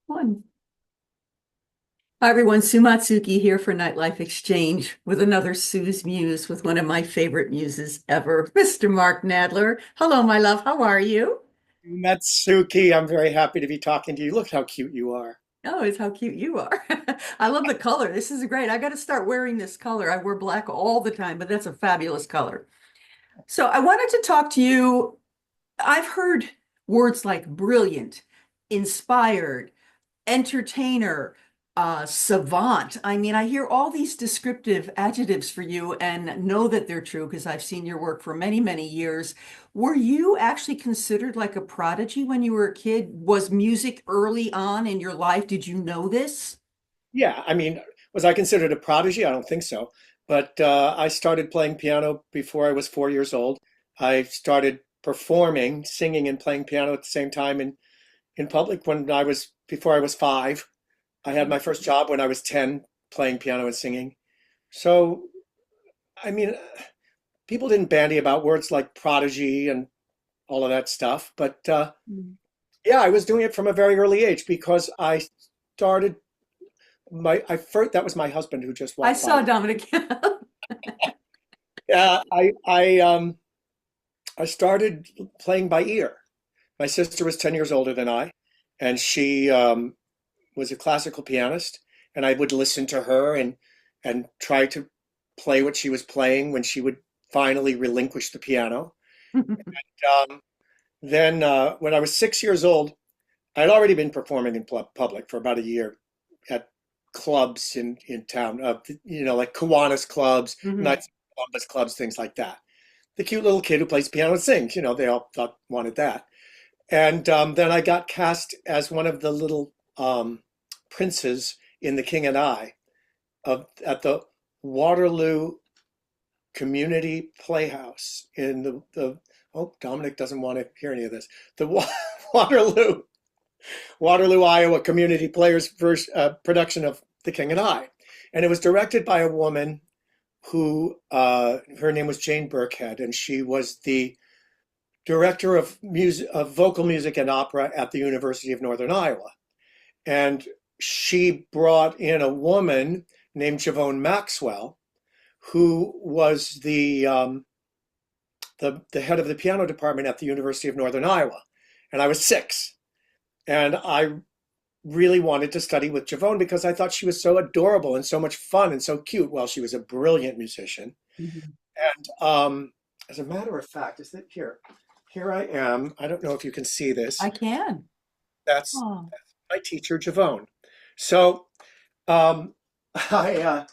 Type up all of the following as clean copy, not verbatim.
One. Hi everyone, Sue Matsuki here for Nightlife Exchange with another Sue's Muse with one of my favorite muses ever, Mr. Mark Nadler. Hello, my love. How are you? Natsuki, I'm very happy to be talking to you. Look how cute you are. Oh, it's how cute you are. I love the color. This is great. I got to start wearing this color. I wear black all the time, but that's a fabulous color. So I wanted to talk to you. I've heard words like brilliant, inspired, entertainer, savant. I mean, I hear all these descriptive adjectives for you and know that they're true because I've seen your work for many, many years. Were you actually considered like a prodigy when you were a kid? Was music early on in your life? Did you know this? Yeah, I mean, was I considered a prodigy? I don't think so. But I started playing piano before I was 4 years old. I started performing, singing and playing piano at the same time in public before I was five. I had my first job when I was 10, playing piano and singing. So, I mean, people didn't bandy about words like prodigy and all of that stuff. But Mm. yeah, I was doing it from a very early age because started I first that was my husband who just I walked saw by. Dominic. Yeah, I started playing by ear. My sister was 10 years older than I, and she was a classical pianist, and I would listen to her and try to play what she was playing when she would finally relinquish the piano. Um, then when I was 6 years old, I had already been performing in public for about a year at clubs in town, like Kiwanis clubs, Mhm. Knights of Columbus clubs, things like that. The cute little kid who plays piano and sings, they all wanted that. And then I got cast as one of the little princes in The King and I at the Waterloo Community Playhouse in oh, Dominic doesn't want to hear any of this. The Waterloo Iowa Community Players production of The King and I. And it was directed by a woman who, her name was Jane Burkhead, and she was the director of vocal music and opera at the University of Northern Iowa. And she brought in a woman named Javone Maxwell, who was the head of the piano department at the University of Northern Iowa. And I was six. And I really wanted to study with Javone because I thought she was so adorable and so much fun and so cute. Well, she was a brilliant musician. Mhm. And as a matter of fact, is that here? Here I am. I don't know if you can see this. I can. That's Oh. my teacher, Javone. So um, I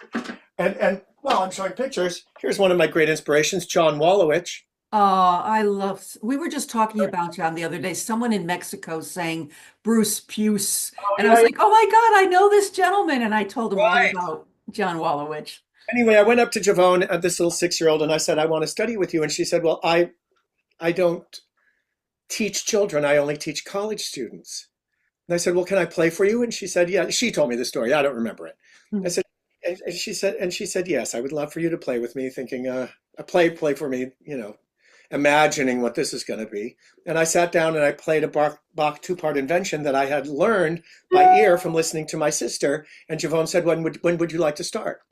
and well, I'm showing pictures. Here's one of my great inspirations, John Wallowich. Oh, we were just talking about John the other day. Someone in Mexico saying Bruce Puce. Oh, And I was yeah, like, oh my God, I know this gentleman. And I told him all right. about John Wallowich. Anyway, I went up to Javone, this little 6 year old, and I said, I want to study with you. And she said, well, I don't teach children. I only teach college students. And I said, well, can I play for you? And she said, yeah. She told me the story. I don't remember it. I Hmm. said, and she said, yes, I would love for you to play with me, thinking, play for me, imagining what this is going to be. And I sat down and I played a Bach two-part invention that I had learned by ear from listening to my sister. And Javone said, when would you like to start?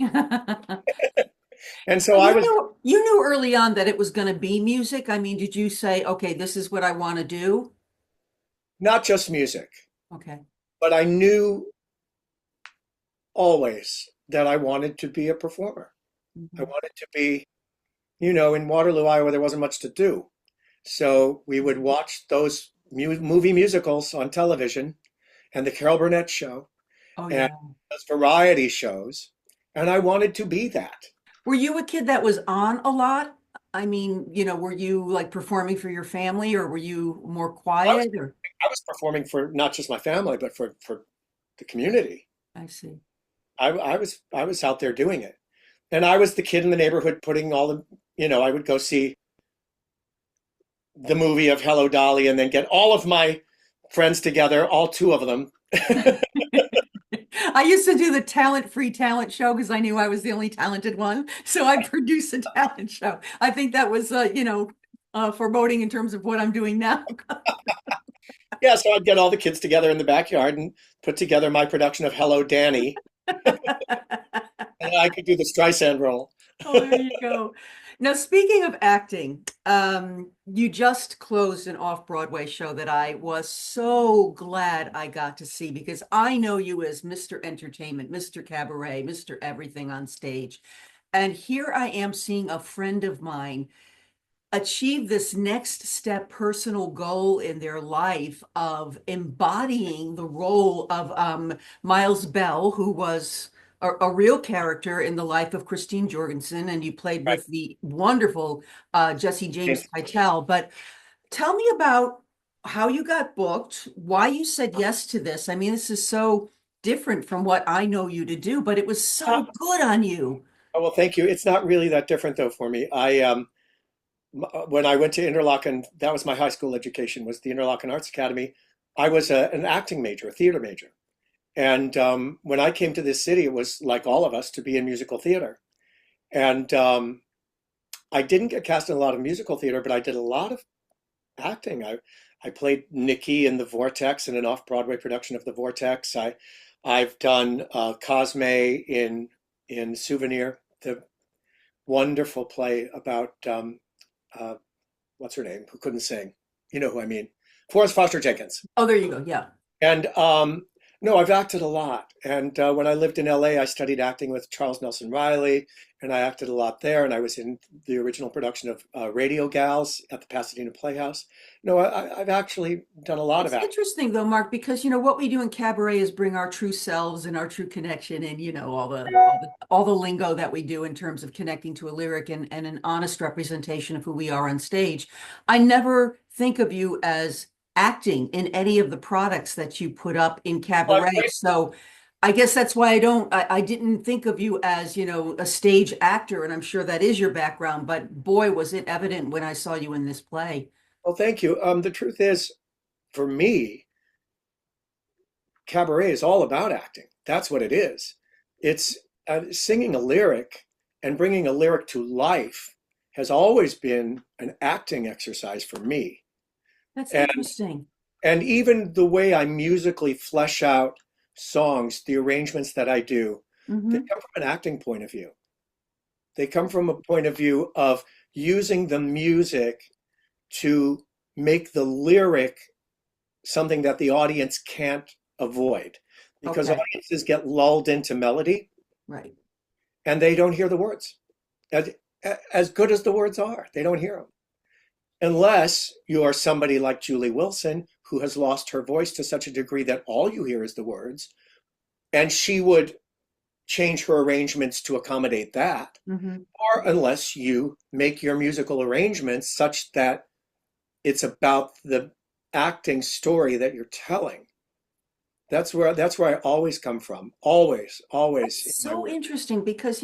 And so So I was you knew early on that it was going to be music. I mean, did you say, okay, this is what I want to do? not just music, Okay. but I knew always that I wanted to be a performer. I Mhm. wanted to be, in Waterloo, Iowa, there wasn't much to do. So we would watch those movie musicals on television and the Carol Burnett show Oh and yeah. those variety shows. And I wanted to be that. Were you a kid that was on a lot? I mean, were you like performing for your family or were you more I was quiet or I was performing for not just my family, but for the community. I see. I was out there doing it. And I was the kid in the neighborhood putting all I would go see the movie of Hello Dolly and then get all of my friends together, all two of them. I used to do the talent-free talent show because I knew I was the only talented one. So I produced a talent show. I think that was, foreboding in terms of what I'm doing now. Yeah, so I'd get all the kids together in the backyard and put together my production of Hello, Danny, and I could do the Streisand role. Oh, there you go. Now, speaking of acting, you just closed an off-Broadway show that I was so glad I got to see because I know you as Mr. Entertainment, Mr. Cabaret, Mr. Everything on stage. And here I am seeing a friend of mine achieve this next step personal goal in their life of embodying the role of Miles Bell, who was a real character in the life of Christine Jorgensen, and you played Right. with the wonderful Jesse James James. Keitel. But tell me about how you got booked, why you said yes to this. I mean, this is so different from what I know you to do, but it was so good on you. Oh, well, thank you. It's not really that different though for me. When I went to Interlochen, that was my high school education, was the Interlochen Arts Academy. I was an acting major, a theater major. And when I came to this city, it was like all of us to be in musical theater. And I didn't get cast in a lot of musical theater, but I did a lot of acting. I played Nikki in The Vortex in an off-Broadway production of The Vortex. I've done Cosme in Souvenir, the wonderful play about uh, what's her name, who couldn't sing. You know who I mean. Forrest Foster Jenkins. Oh, there you go. Yeah. And no, I've acted a lot. And when I lived in LA, I studied acting with Charles Nelson Riley, and I acted a lot there. And I was in the original production of Radio Gals at the Pasadena Playhouse. No, I've actually done a lot It's of acting. interesting though, Mark, because what we do in cabaret is bring our true selves and our true connection and all the lingo that we do in terms of connecting to a lyric and an honest representation of who we are on stage. I never think of you as acting in any of the products that you put up in Well, cabaret. So I guess that's why I didn't think of you as, a stage actor, and I'm sure that is your background, but boy, was it evident when I saw you in this play. well, thank you. The truth is, for me, cabaret is all about acting. That's what it is. It's singing a lyric and bringing a lyric to life has always been an acting exercise for me. That's And interesting. and even the way I musically flesh out songs, the arrangements that I do, they Hmm. come from an acting point of view. They come from a point of view of using the music to make the lyric something that the audience can't avoid because Okay, audiences get lulled into melody right. and they don't hear the words. As, as good as the words are, they don't hear them. Unless you are somebody like Julie Wilson, who has lost her voice to such a degree that all you hear is the words, and she would change her arrangements to accommodate that. Hmm. Or unless you make your musical arrangements such that it's about the acting story that you're telling. That's where I always come from. Always in my So work. interesting because,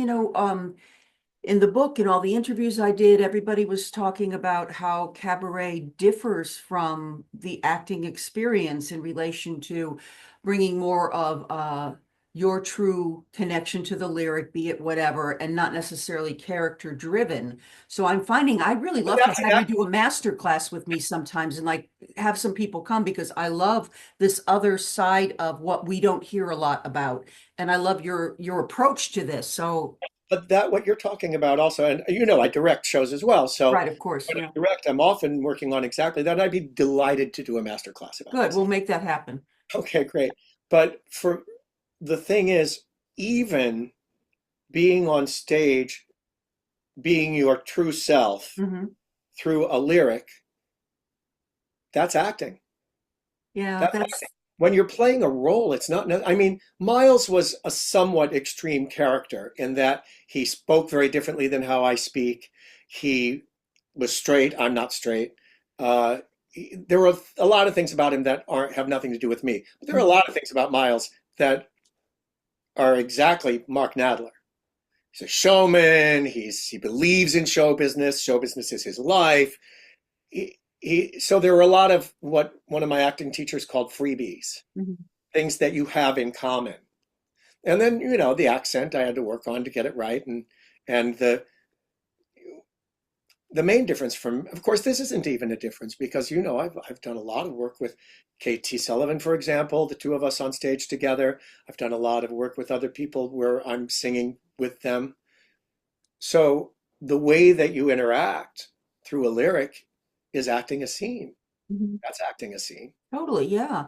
in the book and all the interviews I did, everybody was talking about how cabaret differs from the acting experience in relation to bringing more of your true connection to the lyric, be it whatever, and not necessarily character driven. So I'm finding I'd really But love to that's have you do a master class with me sometimes and like have some people come because I love this other side of what we don't hear a lot about. And I love your approach to this. So but that what you're talking about also, and I direct shows as well. So right, of course. when I Yeah. direct, I'm often working on exactly that. And I'd be delighted to do a master class about Good. this. We'll make that happen. Okay, great. But for the thing is, even being on stage, being your true self Hmm. through a lyric, that's acting. Yeah, That's acting. that's When you're playing a role, it's not, I mean, Miles was a somewhat extreme character in that he spoke very differently than how I speak. He was straight. I'm not straight. Uh, there were a lot of things about him that aren't have nothing to do with me. But there are a mhm. lot of things about Miles that are exactly Mark Nadler. He's a showman. He believes in show business. Show business is his life. So there were a lot of what one of my acting teachers called freebies, Mhm. things that you have in common. And then, the accent I had to work on to get it right. And the the main difference from, of course, this isn't even a difference because, I've done a lot of work with KT Sullivan, for example, the two of us on stage together. I've done a lot of work with other people where I'm singing with them. So the way that you interact through a lyric is acting a scene. Mhm. That's acting a scene. Totally, yeah.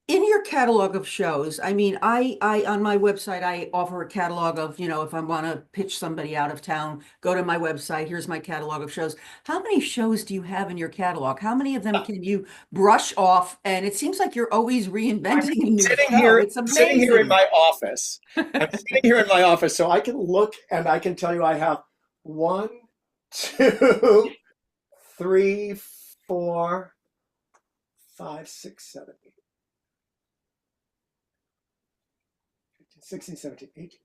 In your catalog of shows, I mean, I on my website, I offer a catalog of, if I want to pitch somebody out of town, go to my website. Here's my catalog of shows. How many shows do you have in your catalog? How many of them can you brush off? And it seems like you're always I'm reinventing a new sitting show. here, It's sitting here in amazing. my office. I'm sitting here in my office, so I can look and I can tell you I have one, two, three, four, five, six, seven, eight, 15, 16, 17, 18,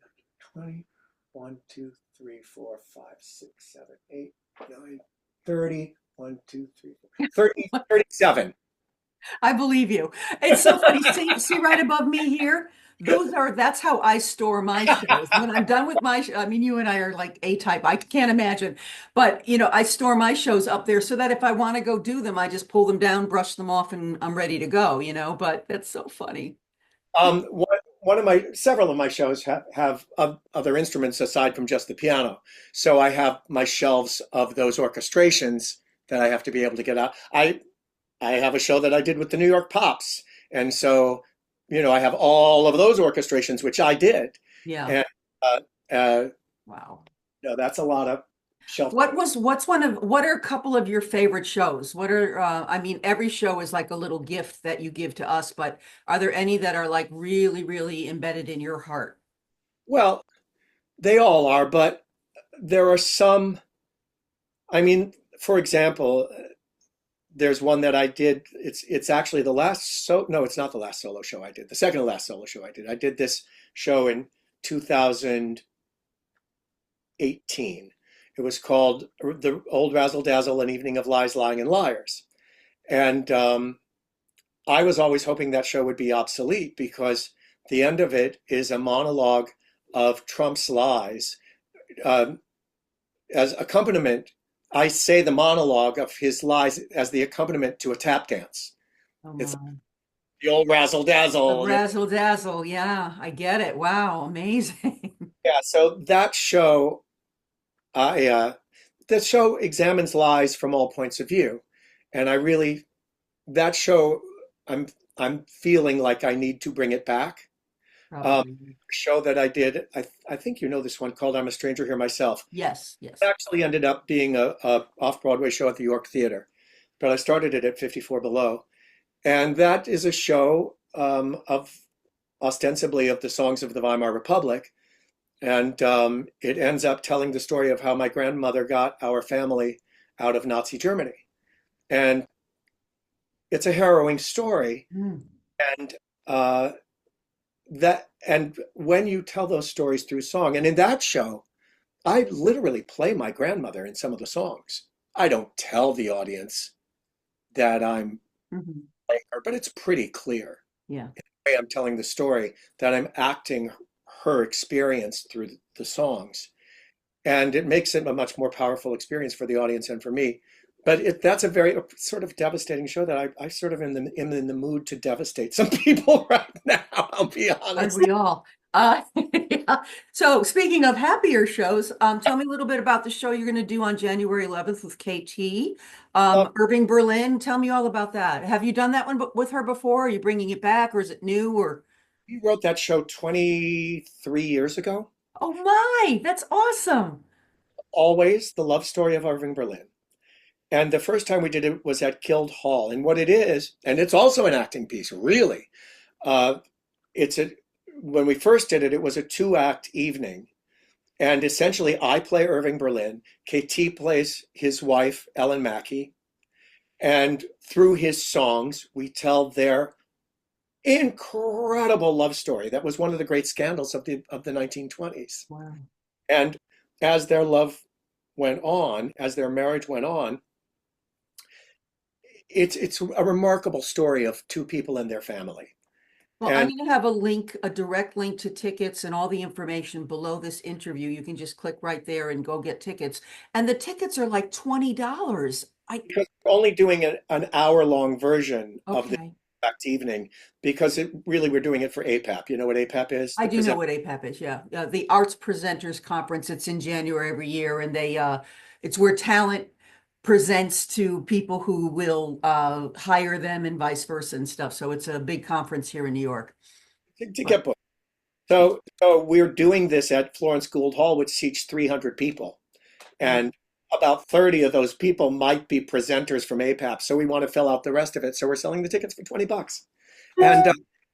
19, 20, 1, 2, 3, 4, 5, 6, 7, 8, 9, 30, 1, 2, 3, 4, 30, 37. I believe you. It's so funny. See right above me here? That's how I store my shows. When I'm done with I mean, you and I are like A-type. I can't imagine. But, I store my shows up there so that if I want to go do them, I just pull them down, brush them off, and I'm ready to go. But that's so funny. Several of my shows have other instruments aside from just the piano. So I have my shelves of those orchestrations that I have to be able to get out. I have a show that I did with the New York Pops. And so, I have all of those orchestrations, which I did. Yeah. And uh, uh, Wow. that's a lot of shelf space. What are a couple of your favorite shows? I mean, every show is like a little gift that you give to us, but are there any that are like really, really embedded in your heart? Well, they all are, but there are some, I mean, for example, there's one that I did. It's actually the last no, it's not the last solo show I did. The second to last solo show I did. I did this show in 2018. It was called The Old Razzle Dazzle, An Evening of Lies, Lying, and Liars. And I was always hoping that show would be obsolete because the end of it is a monologue of Trump's lies. Um, as accompaniment, I say the monologue of his lies as the accompaniment to a tap dance. Oh It's my. the old razzle A dazzle. razzle dazzle. Yeah, I get it. Wow, amazing. Yeah, so that show, I the show examines lies from all points of view, and I really that show, I'm I'm feeling like I need to bring it back. Probably. Show that I did, I think you know this one called I'm a Stranger Here Myself. Yes, It yes. actually ended up being a off-Broadway show at the York Theater, but I started it at 54 Below. And that is a show of ostensibly of the songs of the Weimar Republic. And it ends up telling the story of how my grandmother got our family out of Nazi Germany. And it's a harrowing story. Mm. And uh, and when you tell those stories through song, and in that show, I literally play my grandmother in some of the songs. I don't tell the audience that I'm Mhm. playing her, but it's pretty clear. Yeah. Way I'm telling the story that I'm acting her experience through the songs. And it makes it a much more powerful experience for the audience and for me. But that's a very sort of devastating show that I sort of am in the mood to devastate some people right now, I'll be Aren't honest. we all? Yeah. So speaking of happier shows, tell me a little bit about the show you're going to do on January 11th with KT. Um, Irving Berlin, tell me all about that. Have you done that one with her before? Are you bringing it back or is it new or? we wrote that show 23 years ago. Oh my, that's awesome. Always the love story of Irving Berlin. And the first time we did it was at Guild Hall. And what it is, and it's also an acting piece, really. Uh, it's a When we first did it, it was a two-act evening. And essentially, I play Irving Berlin. KT plays his wife, Ellen Mackey. And through his songs, we tell their incredible love story. That was one of the great scandals of the 1920s. Wow. And as their love went on, as their marriage went on, it's a remarkable story of two people and their family. Well, I'm And going to have a link, a direct link to tickets and all the information below this interview. You can just click right there and go get tickets. And the tickets are like $20. because we're only doing an hour-long version of the Okay. exact evening because we're doing it for APAP. You know what APAP is? I The do know present. what APAP is, yeah. The Arts Presenters Conference, it's in January every year, and it's where talent presents to people who will hire them and vice versa and stuff. So it's a big conference here in New York. To But get booked. So we're doing this at Florence Gould Hall, which seats 300 people. oh, And about 30 of those people might be presenters from APAP. So we want to fill out the rest of it. So we're selling the tickets for $20. And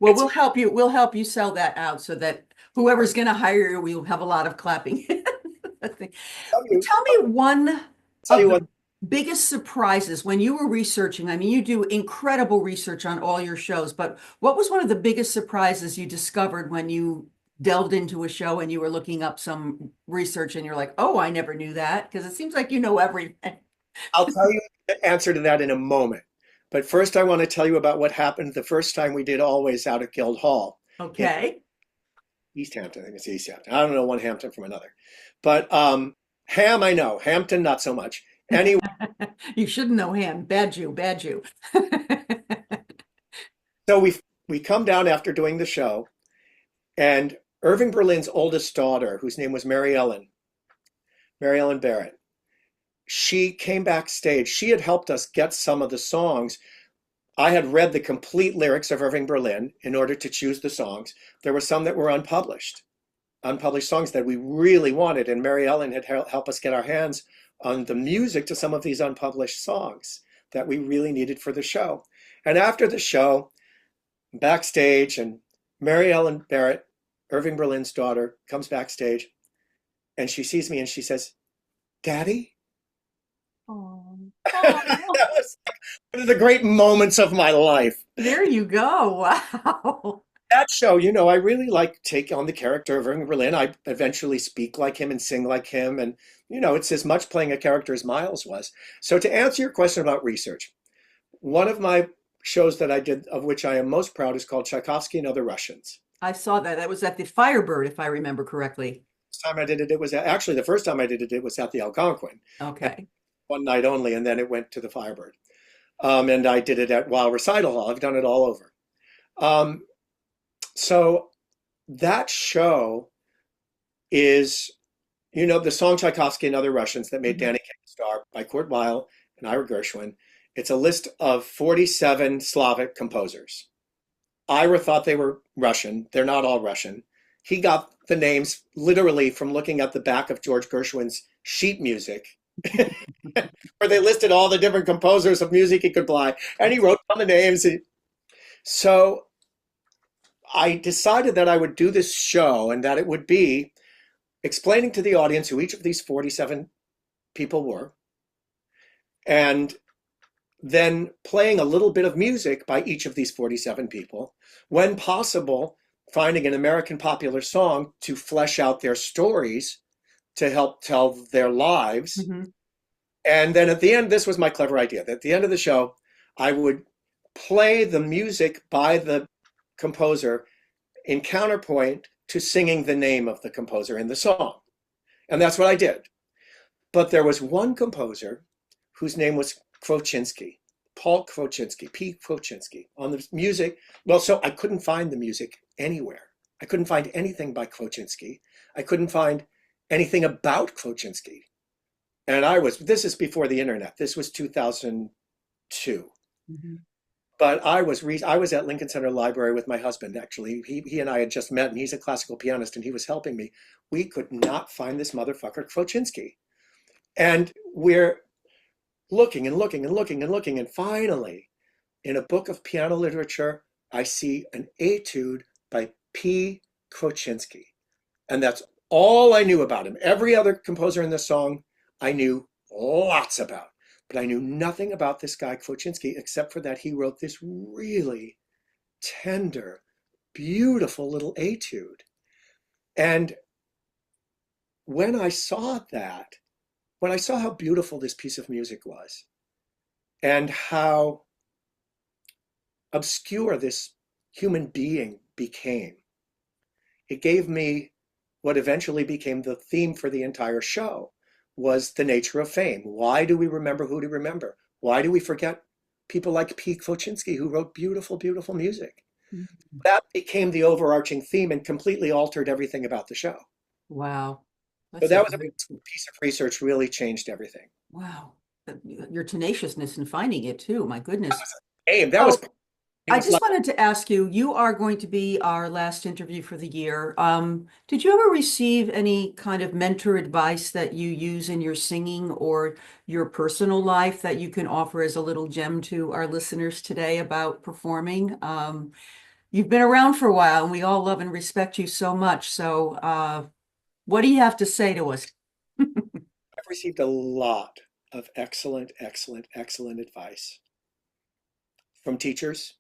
well, it's we'll help you sell that out so that whoever's going to hire you, we'll have a lot of clapping. tell you, Tell me one tell of you what, the biggest surprises when you were researching. I mean, you do incredible research on all your shows, but what was one of the biggest surprises you discovered when you delved into a show and you were looking up some research and you're like, oh, I never knew that? Because it seems like you know everything. I'll tell you the answer to that in a moment. But first, I want to tell you about what happened the first time we did Always out at Guild Hall in Okay. East Hampton. I think it's East Hampton. I don't know one Hampton from another. But Ham, I know. Hampton, not so much. Anyway, You shouldn't know him. Bad Jew, bad Jew. so we come down after doing the show, and Irving Berlin's oldest daughter, whose name was Mary Ellen Barrett, she came backstage. She had helped us get some of the songs. I had read the complete lyrics of Irving Berlin in order to choose the songs. There were some that were unpublished songs that we really wanted, and Mary Ellen had helped us get our hands on the music to some of these unpublished songs that we really needed for the show. And after the show, backstage, and Mary Ellen Barrett, Irving Berlin's daughter, comes backstage, and she sees me and she says, "Daddy?" Oh, oh, That was one of the great moments of my life. there you go. Wow. That show, I really like take on the character of Irving Berlin. I eventually speak like him and sing like him. And, it's as much playing a character as Miles was. So to answer your question about research, one of my shows that I did, of which I am most proud, is called Tchaikovsky and Other Russians. I saw that. That was at the Firebird, if I remember correctly. This time I did it, it was actually the first time I did it was at the Algonquin, and Okay. one night only, and then it went to the Firebird. And I did it at Wild Recital Hall. I've done it all over. Um, so that show is, the song Tchaikovsky and Other Russians that made Mhm. Danny Kaye a star by Kurt Weill and Ira Gershwin. It's a list of 47 Slavic composers. Ira thought they were Russian. They're not all Russian. He got the names literally from looking at the back of George Gershwin's sheet music, where they listed all the different composers of music he could play, and he wrote down the names. So I decided that I would do this show and that it would be explaining to the audience who each of these 47 people were, and then playing a little bit of music by each of these 47 people. When possible, finding an American popular song to flesh out their stories, to help tell their lives. Mhm. And then at the end, this was my clever idea, that at the end of the show, I would play the music by the composer in counterpoint to singing the name of the composer in the song. And that's what I did. But there was one composer whose name was Kwoczynski, Paul Kwoczynski, P. Kwoczynski, on the music. Well, so I couldn't find the music anywhere. I couldn't find anything by Kwoczynski. I couldn't find anything about Kwoczynski. And this is before the internet. This was 2002. Mhm. But I was at Lincoln Center Library with my husband, actually. He and I had just met, and he's a classical pianist, and he was helping me. We could not find this motherfucker Kwoczynski. And we're looking and looking and looking and looking, and finally, in a book of piano literature, I see an etude by P. Kwoczynski. And that's all I knew about him. Every other composer in this song, I knew lots about. But I knew nothing about this guy, Kwoczynski, except for that he wrote this really tender, beautiful little etude. And when I saw that, when I saw how beautiful this piece of music was, and how obscure this human being became. It gave me what eventually became the theme for the entire show, was the nature of fame. Why do we remember who to remember? Why do we forget people like Pete Foczynski, who wrote beautiful, beautiful music? Mhm. That became the overarching theme and completely altered everything about the show. Wow. So That's a that was a great, piece of research, really changed everything. wow. Your tenaciousness in finding it too. My goodness. Aim, that was, Oh, it I was just like, wanted to ask you, you are going to be our last interview for the year. Did you ever receive any kind of mentor advice that you use in your singing or your personal life that you can offer as a little gem to our listeners today about performing? You've been around for a while and we all love and respect you so much. So, what do you have to say to us? I've received a lot of excellent, excellent, excellent advice from teachers,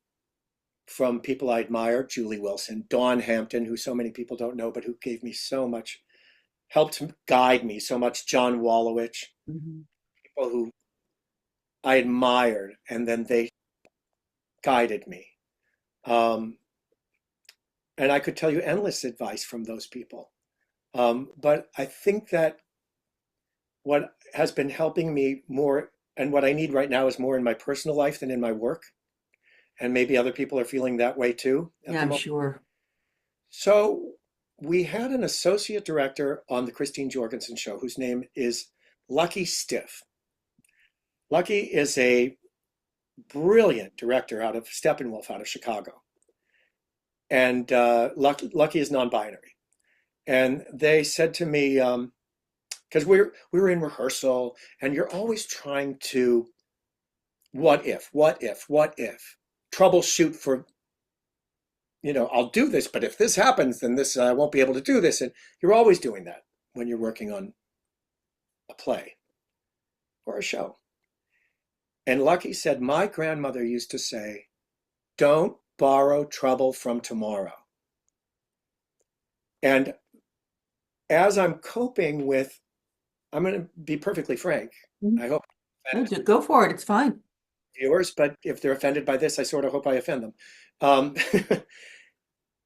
from people I admire, Julie Wilson, Dawn Hampton, who so many people don't know, but who gave me so much, helped guide me so much, John Wallowich, Mhm. people who I admired, and then they guided me. Um, and I could tell you endless advice from those people. But I think that what has been helping me more, and what I need right now, is more in my personal life than in my work. And maybe other people are feeling that way too at Yeah, the I'm moment. sure. So we had an associate director on the Christine Jorgensen show whose name is Lucky Stiff. Lucky is a brilliant director out of Steppenwolf, out of Chicago. And Lucky is non-binary. And they said to me, because we were in rehearsal, and you're always trying to what if, troubleshoot for, I'll do this, but if this happens, then this I won't be able to do this. And you're always doing that when you're working on a play or a show. And Lucky said, my grandmother used to say, don't borrow trouble from tomorrow. And as I'm coping with, I'm going to be perfectly frank. Mhm. I hope I No, offend go for it. It's fine. viewers, but if they're offended by this, I sort of hope I offend them. Um,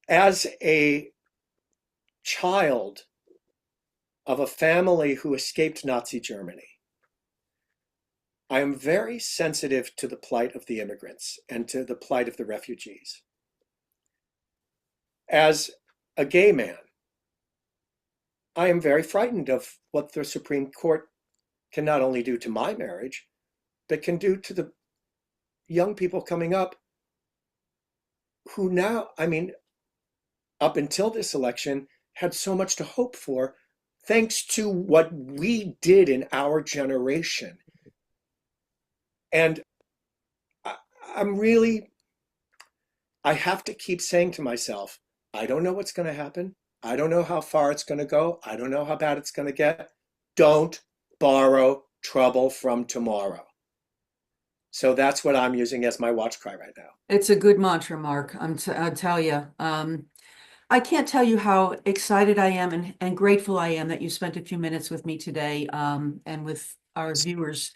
as a child of a family who escaped Nazi Germany, I am very sensitive to the plight of the immigrants and to the plight of the refugees. As a gay man, I am very frightened of what the Supreme Court can not only do to my marriage, but can do to the young people coming up who now, I mean, up until this election, had so much to hope for thanks to what we did in our generation. And I, I'm really, I have to keep saying to myself, I don't know what's going to happen. I don't know how far it's going to go. I don't know how bad it's going to get. Don't borrow trouble from tomorrow. So that's what I'm using as my watch cry right now. It's a good mantra, Mark. I'll tell you. I can't tell you how excited I am and grateful I am that you spent a few minutes with me today, and with our viewers.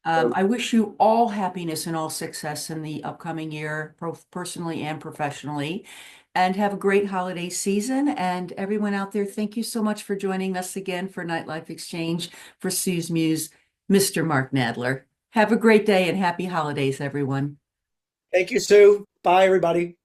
So I wish you all happiness and all success in the upcoming year, both personally and professionally. And have a great holiday season. And everyone out there, thank you so much for joining us again for Nightlife Exchange for Sue's Muse, Mr. Mark Nadler. Have a great day and happy holidays, everyone. thank you, Sue. Bye, everybody.